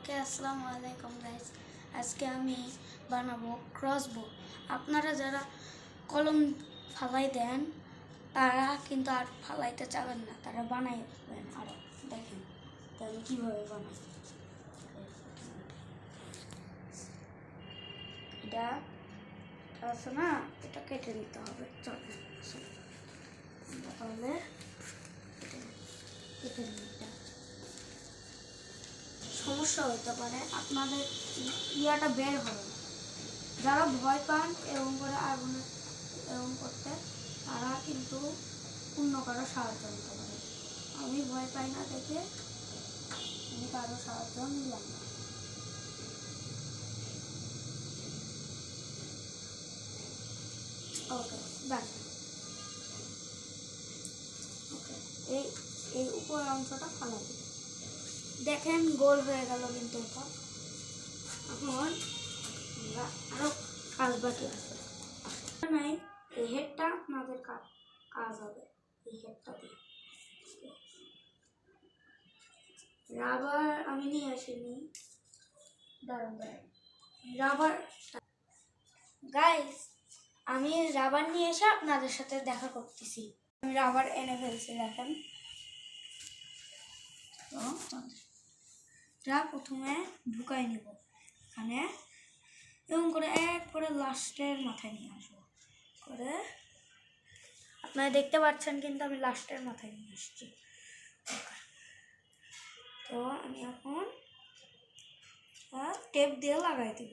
ওকে, আসসালামু আলাইকুম গাইস। আজকে আমি বানাবো ক্রসবো। আপনারা যারা কলম ফালাই দেন তারা কিন্তু আর ফালাইতে চাবেন না, তারা বানাইবেন। আরও দেখেন তো আমি কীভাবে বানাই। এটা আছে না, এটা কেটে নিতে হবে। চলেন তাহলে কেটে নিতে সমস্যা হতে পারে, আপনাদের ইয়াটা বের হবে না। যারা ভয় পান এরকম করে আগুনে এরকম করতে, তারা কিন্তু অন্য কারো সাহায্য নিতে পারে। আমি ভয় পাই না দেখে আমি কারো সাহায্য নিলাম না। ওকে, ডান। ওকে, এই এই উপরের অংশটা ফালা দিই। দেখেন গোল হয়ে গেল কিন্তু এটা। এখন আরো কাজ বাকি আছে। নাই, এই হেডটা আপনাদের কাজ হবে। এই হেডটা দিয়ে রাবার আমি নিয়ে আসিনি, দাঁড়ান রাবার। গাইস, আমি রাবার নিয়ে এসে আপনাদের সাথে দেখা করতেছি। আমি রাবার এনে ফেলছি, দেখেন তো। যা প্রথমে ঢুকাই নিব এখানে, এরকম করে এক করে লাস্টের মাথায় নিয়ে আসবো করে। আপনারা দেখতে পাচ্ছেন কিন্তু আমি লাস্টের মাথায় নিয়ে আসছি। তো আমি এখন টেপ দিয়ে লাগাই দিব।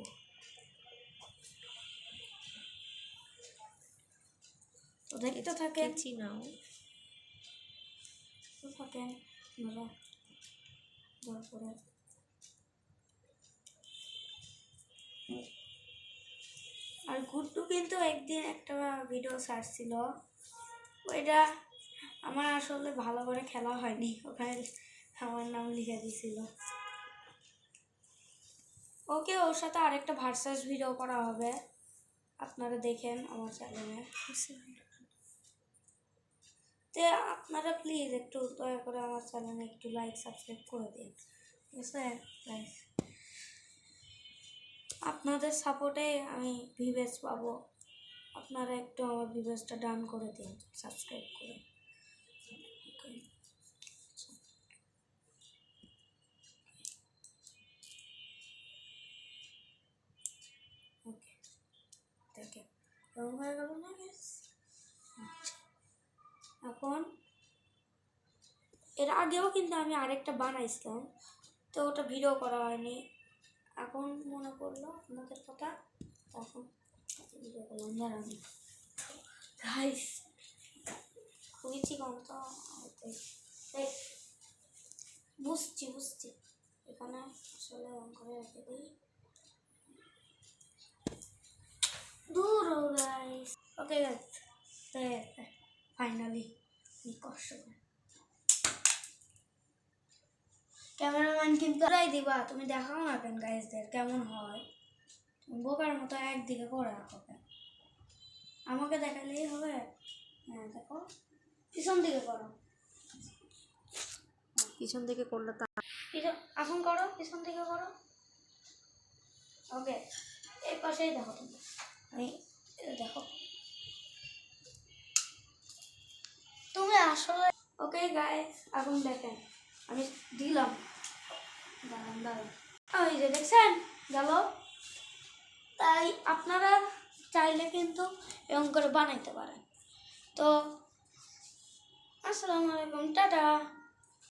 তো দেখতে থাকেন, নাও থাকেন তারপরে আর গুড্ডু কিন্তু একদিন একটা ভিডিও ছাড়ছিল, ওইটা আমার আসলে ভালো করে খেলা হয়নি, ওখানে আমার নাম লিখে দিয়েছিল। ওকে, ওর সাথে আরেকটা ভার্সাস ভিডিও করা হবে, আপনারা দেখেন আমার চ্যানেলে। তো আপনারা প্লিজ একটু দয়া করে আমার চ্যানেলে একটু লাইক সাবস্ক্রাইব করে দিন, ঠিক আছে গাইস? আপনাদের সাপোর্টে আমি ভিউয়ার্স পাবো। আপনারা একটু আমার ভিউয়ার্সটা ডান করে দিন, সাবস্ক্রাইব করে। ওকে, দেখেন এরকম হয়ে গেল না গাইস? এখন এর আগেও কিন্তু আমি আরেকটা বানাইছিলাম, তো ওটা ভিডিও করা হয়নি। এখন মনে পড়লো আপনাদের কথা, তখন ভিডিও করলাম। দাঁড়ান গাইস, খুবই চিকন তো, বুঝছি এখানে আসলে অন করে রেখে দিই। দূর গাইস। ওকে গাইস, ফাইনালি কষ্ট করে ক্যামেরাম্যান কিন্তু দিবা, তুমি দেখাও না কেন গাইসদের কেমন হয়? বোকার মতো একদিকে করে রাখো কেন? আমাকে দেখালেই হবে? হ্যাঁ দেখো, পিছন দিকে করো। পিছন থেকে করলে তা এখন করো, পিছন দিকে করো। ওকে, এই পাশেই দেখো তুমি, আমি দেখো তুমি আসলে। ওকে গাইস, এখন দেখেন আমি দিলাম, দাঁড়ান ওই যে দেখছেন গেল। তাই আপনারা চাইলে কিন্তু এরকম করে বানাইতে পারেন। তো আসসালামু আলাইকুম, টাটা।